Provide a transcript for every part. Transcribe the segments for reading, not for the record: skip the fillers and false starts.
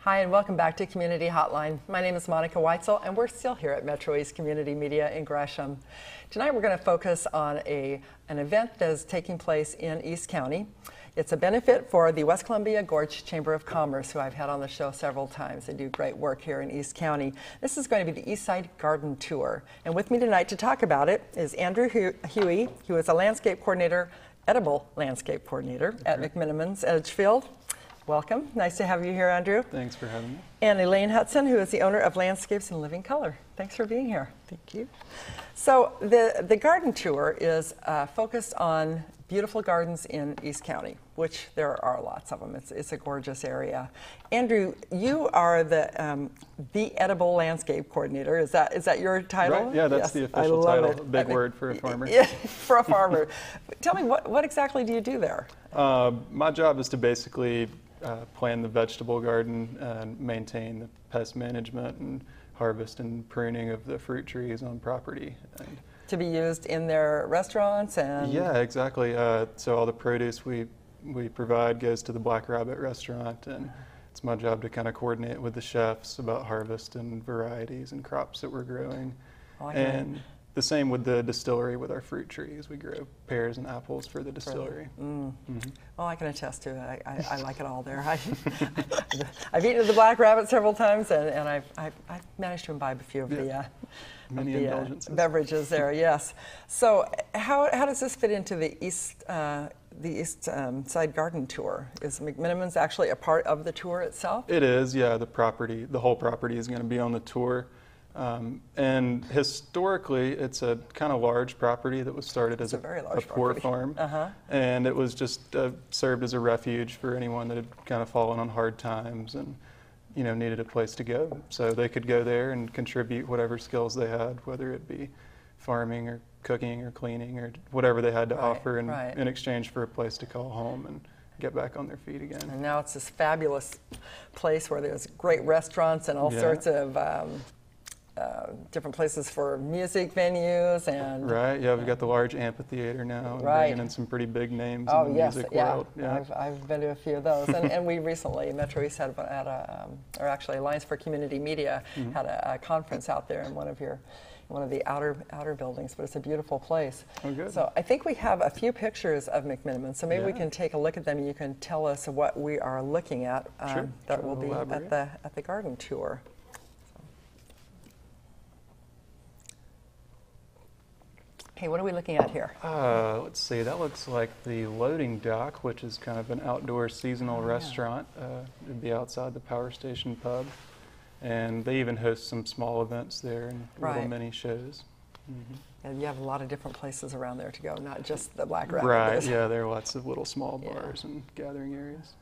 Hi, and welcome back to Community Hotline. My name is Monica Weitzel, and we're still here at MetroEast Community Media in Gresham. Tonight we're going to focus on an event that is taking place in East County. It's a benefit for the West Columbia Gorge Chamber of Commerce, who I've had on the show several times. They do great work here in East County. This is going to be the East Side Garden Tour. And with me tonight to talk about it is Andrew Huey, who is a landscape coordinator, edible landscape coordinator at McMenamins Edgefield. Welcome. Nice to have you here, Andrew. Thanks for having me. And Elaine Hudson, who is the owner of Landscapes in Living Color. Thanks for being here. Thank you. So the garden tour is focused on beautiful gardens in East County, which there are lots of them. It's a gorgeous area. Andrew, you are the edible landscape coordinator. Is that your title? Right. Yeah, that's the official title. It. Big word for a farmer. Yeah, for a farmer. Tell me, what exactly do you do there? My job is to basically plan the vegetable garden and maintain the pest management and harvest and pruning of the fruit trees on property. And to be used in their restaurants and... Yeah, exactly. So all the produce we provide goes to the Black Rabbit restaurant, and it's my job to kind of coordinate with the chefs about harvest and varieties and crops that we're growing. And the same with the distillery with our fruit trees. We grow pears and apples for the distillery. Well, I can attest to it. I like it all there. I've eaten at the Black Rabbit several times, and I've managed to imbibe a few of the beverages there. Yes. So how does this fit into the East Side Garden Tour? Is McMenamins actually a part of the tour itself? It is. Yeah, the whole property is going to be on the tour. And historically, it's a kind of large property that was started as a poor farm. And it was just served as a refuge for anyone that had kind of fallen on hard times and needed a place to go. So they could go there and contribute whatever skills they had, whether it be farming or cooking or cleaning or whatever they had to offer in exchange for a place to call home and get back on their feet again. And now it's this fabulous place where there's great restaurants and all sorts of different places for music venues and... Right, yeah, we've got the large amphitheater now, and bringing in some pretty big names in the music world. Yeah, I've been to a few of those, and we recently, MetroEast had or actually Alliance for Community Media had a conference out there in one of the outer buildings, but it's a beautiful place. Oh, good. So I think we have a few pictures of McMenamins, so maybe we can take a look at them and you can tell us what we are looking at that will be at the garden tour. Okay, what are we looking at here? Let's see, that looks like the loading dock, which is kind of an outdoor seasonal restaurant. It'd be outside the Power Station pub. And they even host some small events there and little mini shows. And you have a lot of different places around there to go, not just the Black Rabbit. Right, yeah, there are lots of little small bars and gathering areas.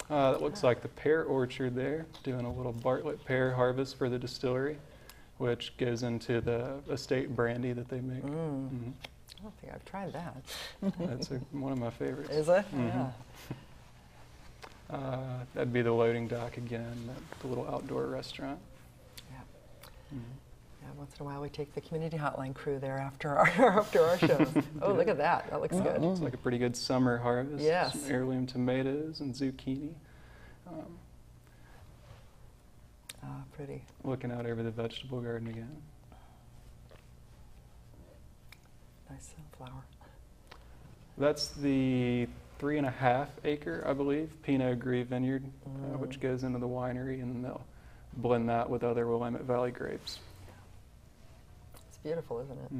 That looks like the pear orchard there, doing a little Bartlett pear harvest for the distillery, which goes into the estate brandy that they make. I don't think I've tried that. That's one of my favorites. Is it? Yeah. That'd be the loading dock again, the little outdoor restaurant. Yeah. Yeah. Once in a while we take the community hotline crew there after our shows. Oh, look at that. That looks good. It's like a pretty good summer harvest. Yes. Some heirloom tomatoes and zucchini. Pretty. Looking out over the vegetable garden again. Nice sunflower. That's the 3.5 acre, I believe, Pinot Gris vineyard, which goes into the winery, and they'll blend that with other Willamette Valley grapes. It's beautiful, isn't it?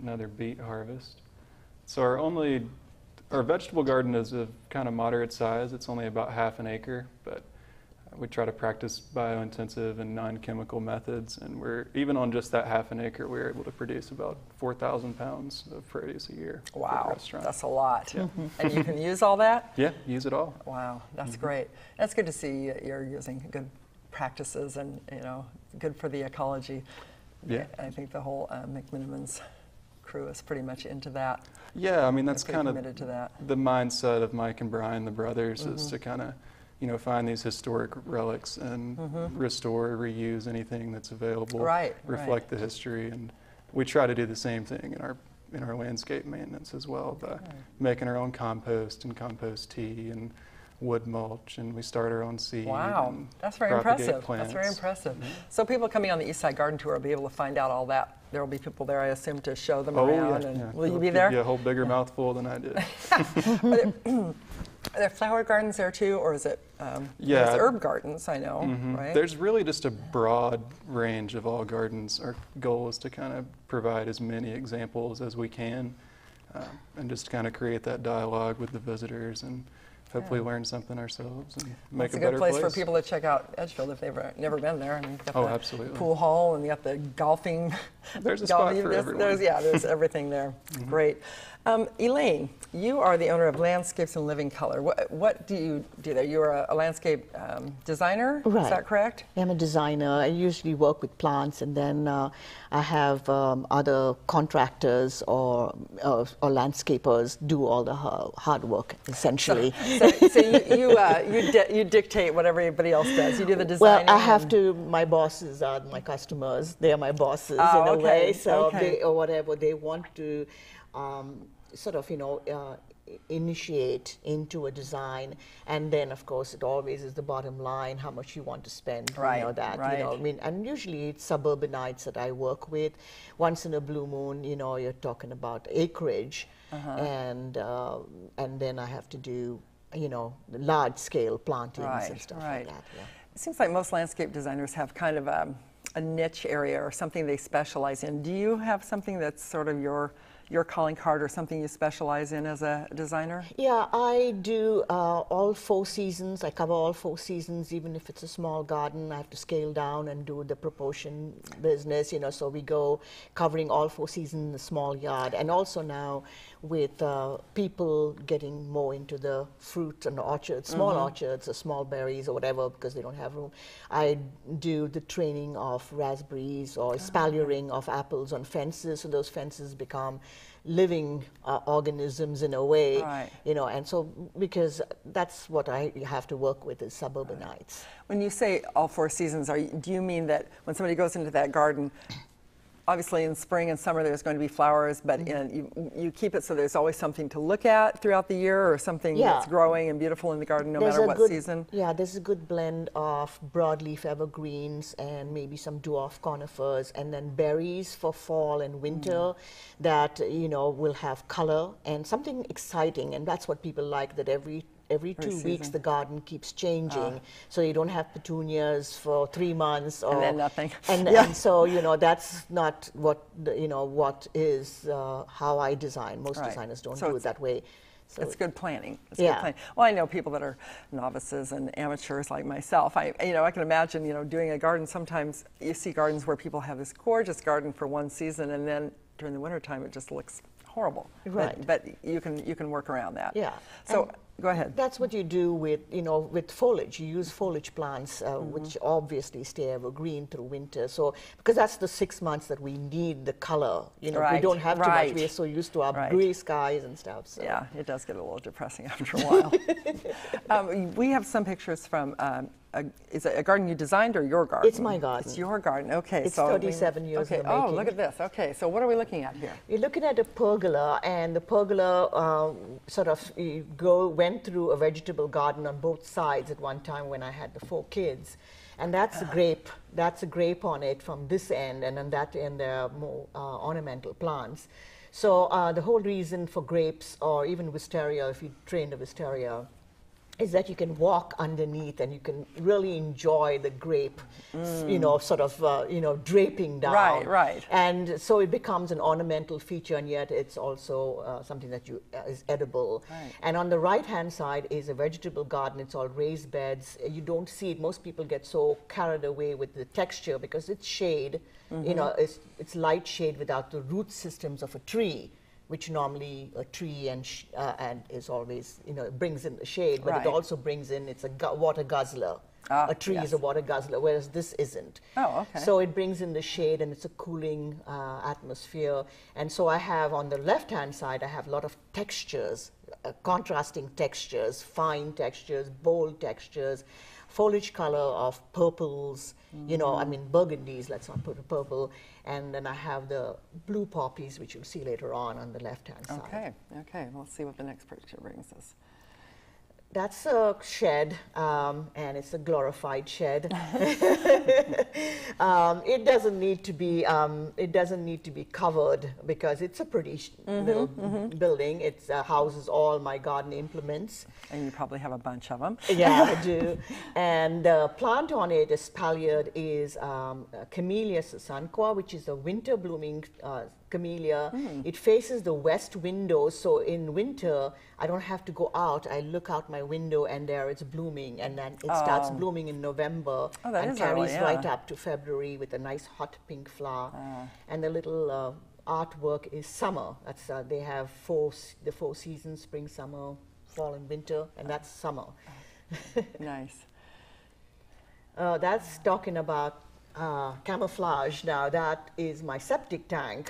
Another beet harvest. So our vegetable garden is of kind of moderate size. It's only about 1/2 acre, but we try to practice biointensive and non-chemical methods, and even on just that 1/2 acre, we're able to produce about 4,000 pounds of produce a year. Wow, that's a lot. Yeah. And you can use all that? Yeah, use it all. Wow, that's great. That's good to see you're using good practices and good for the ecology. Yeah, I think the whole McMenamins crew is pretty much into that. Yeah, I mean that's kind of committed to that. The mindset of Mike and Brian, the brothers, is to kind of find these historic relics and restore, reuse anything that's available. Reflect the history, and we try to do the same thing in our landscape maintenance as well by making our own compost and compost tea and wood mulch, and we start our own seed. Wow, that's very impressive. That's very impressive. So people coming on the East Side Garden Tour will be able to find out all that. There will be people there, I assume, to show them around. Yeah, and yeah. Will you be there? Yeah, a whole bigger mouthful than I did. Are there flower gardens there too, or is it? Yeah, there's herb gardens, I know, right? There's really just a broad range of all gardens. Our goal is to kind of provide as many examples as we can, and just kind of create that dialogue with the visitors and hopefully learn something ourselves and make a better place. It's a good place for people to check out Edgefield if they've never been there. I mean, you've got the absolutely. Pool hall, and you got the golfing. There's a spot for everyone. There's everything there. Great. Elaine, you are the owner of Landscapes and Living Color. What do you do there? You're a landscape designer, right. Is that correct? I'm a designer. I usually work with plants, and then I have other contractors or landscapers do all the hard work, essentially. So you dictate what everybody else does. You do the designing. Well, I have to. My bosses are my customers. They are my bosses in a way. So they, or whatever they want to. Sort of, initiate into a design, and then of course it always is the bottom line, how much you want to spend, right, and usually it's suburbanites that I work with. Once in a blue moon, you're talking about acreage, and then I have to do, large scale plantings and stuff like that. Yeah. It seems like most landscape designers have kind of a niche area or something they specialize in. Do you have something that's sort of your calling card or something you specialize in as a designer? Yeah, I do all 4 seasons. I cover all 4 seasons, even if it's a small garden. I have to scale down and do the proportion business, so we go covering all 4 seasons in a small yard. And also now with people getting more into the fruit and orchards, small orchards or small berries or whatever, because they don't have room, I do the training of raspberries or spalluring of apples on fences, so those fences become living organisms in a way, and so because that's what I have to work with is suburbanites. When you say all 4 seasons, do you mean that when somebody goes into that garden, obviously in spring and summer there's going to be flowers, but you keep it so there's always something to look at throughout the year, or something that's growing and beautiful in the garden no matter what season? Yeah, there's a good blend of broadleaf evergreens and maybe some dwarf conifers, and then berries for fall and winter that will have color and something exciting, and that's what people like, that every 2 weeks the garden keeps changing, so you don't have petunias for 3 months or and then nothing. And so that's not what what is how I design. Most designers don't do it that way. So it's good planning. It's good planning. Well, I know people that are novices and amateurs like myself. I can imagine doing a garden. Sometimes you see gardens where people have this gorgeous garden for 1 season, and then during the wintertime it just looks horrible. Right. But you can work around that. Yeah. So go ahead. That's what you do with with foliage. You use foliage plants, which obviously stay evergreen through winter. So because that's the 6 months that we need the color. We don't have too much. We're so used to our gray skies and stuff. So. Yeah, it does get a little depressing after a while. We have some pictures from. Is it a garden you designed or your garden? It's my garden. It's your garden. Okay. It's 37 years in the making. Oh, look at this. Okay, so what are we looking at here? You're looking at a pergola, and the pergola sort of went through a vegetable garden on both sides at one time when I had the 4 kids. And that's a grape. That's a grape on it from this end, and on that end there are more ornamental plants. So the whole reason for grapes, or even wisteria, if you train the wisteria, is that you can walk underneath and you can really enjoy the grape, sort of, draping down. Right. And so it becomes an ornamental feature, and yet it's also something that is edible. Right. And on the right-hand side is a vegetable garden. It's all raised beds. You don't see it. Most people get so carried away with the texture because it's shade. It's light shade without the root systems of a tree, which normally a tree and is always, brings in the shade, but it also brings in, it's a water guzzler. A tree is a water guzzler, whereas this isn't. Oh, okay. So it brings in the shade, and it's a cooling atmosphere. And so I have, on the left-hand side, I have a lot of textures, contrasting textures, fine textures, bold textures, foliage color of purples, burgundies, let's not put a purple, and then I have the blue poppies, which you'll see later on the left-hand side. Okay, well, let's see what the next picture brings us. That's a shed, and it's a glorified shed. It doesn't need to be. It doesn't need to be covered because it's a pretty little building. It houses all my garden implements. And you probably have a bunch of them. Yeah, I do. And the plant on it, espaliered, is Camellia sasanqua, which is a winter blooming camellia. It faces the west window, so in winter I don't have to go out. I look out my window and there it's blooming, and then it starts blooming in November and carries right up to February with a nice hot pink flower. And the little artwork is summer. That's they have the 4 seasons: spring, summer, fall, and winter, and that's summer. Nice. That's talking about camouflage. Now that is my septic tank.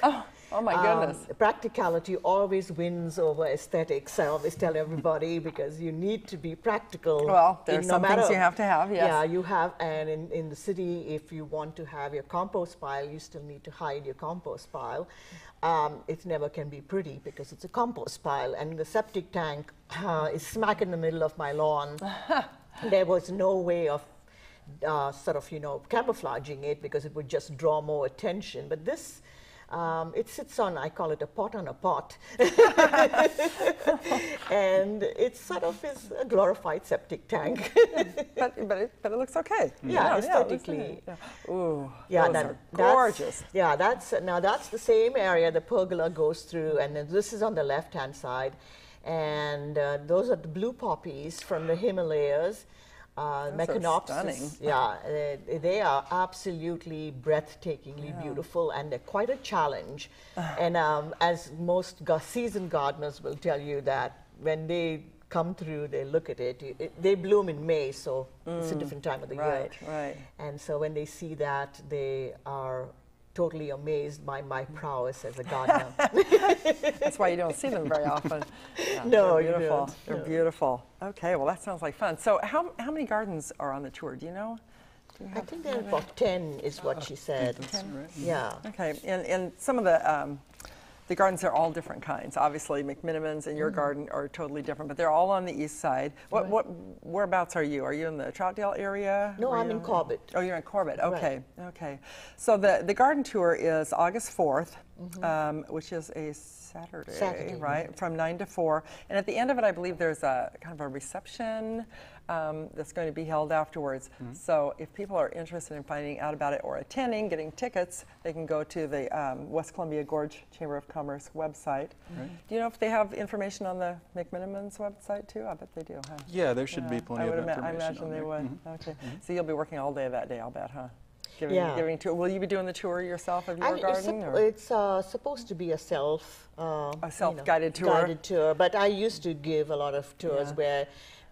Oh my goodness. Practicality always wins over aesthetics. I always tell everybody, because you need to be practical. Well, there's some things you have to have, yes. Yeah, you have, and in the city, if you want to have your compost pile, you still need to hide your compost pile. It never can be pretty because it's a compost pile, and the septic tank is smack in the middle of my lawn. There was no way of sort of, camouflaging it because it would just draw more attention. But this, it sits on, I call it a pot on a pot. And it sort of is a glorified septic tank. but it looks okay. Yeah, aesthetically. Ooh, yeah, those are gorgeous. That's the same area the pergola goes through, and then this is on the left-hand side. And those are the blue poppies from the Himalayas. McMenamins, yeah, they are absolutely breathtakingly beautiful, and they're quite a challenge. And as most seasoned gardeners will tell you, that when they come through, they look at it. They bloom in May, so it's a different time of the year. Right. And so when they see that, they are totally amazed by my prowess as a gardener. That's why you don't see them very often. Yeah, no, they're beautiful. You don't. They're beautiful. Okay, well that sounds like fun. So how many gardens are on the tour? Do you know? I think there are about 10 is what she said. 10? Right. Yeah. Okay, and some of the gardens are all different kinds. Obviously, McMenamins and your garden are totally different, but they're all on the east side. Whereabouts are you? Are you in the Troutdale area? No, I'm in Corbett. Oh, you're in Corbett. Okay, right. Okay. So the garden tour is August 4th, which is a Saturday, right? From 9 to 4. And at the end of it, I believe there's a kind of a reception that's going to be held afterwards. So if people are interested in finding out about it or attending, getting tickets, they can go to the West Columbia Gorge Chamber of Commerce website. Right. Do you know if they have information on the McMenamins website too? I bet they do, huh? Yeah, there should be plenty of information. I imagine they would. Okay. So you'll be working all day that day, I'll bet, huh? Giving tour. Will you be doing the tour yourself of your garden? It's supposed to be a self-guided tour. Guided tour, but I used to give a lot of tours where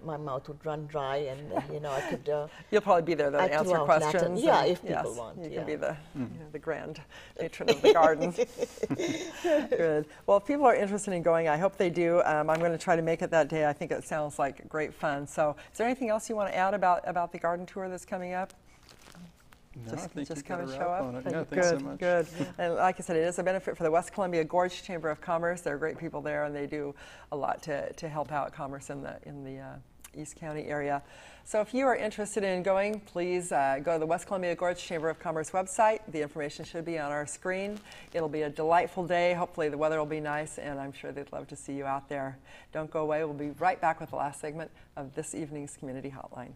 my mouth would run dry, and I could. You'll probably be there to answer questions. Yeah, if people want. You can be the the grand matron of the garden. Good. Well, if people are interested in going, I hope they do. I'm going to try to make it that day. I think it sounds like great fun. So, is there anything else you want to add about the garden tour that's coming up? No, just come and show up. Yeah, thanks so much. Good. And like I said, it is a benefit for the West Columbia Gorge Chamber of Commerce. They're great people there, and they do a lot to help out commerce in the East County area. So if you are interested in going, please go to the West Columbia Gorge Chamber of Commerce website. The information should be on our screen. It'll be a delightful day. Hopefully the weather will be nice, and I'm sure they'd love to see you out there. Don't go away. We'll be right back with the last segment of this evening's Community Hotline.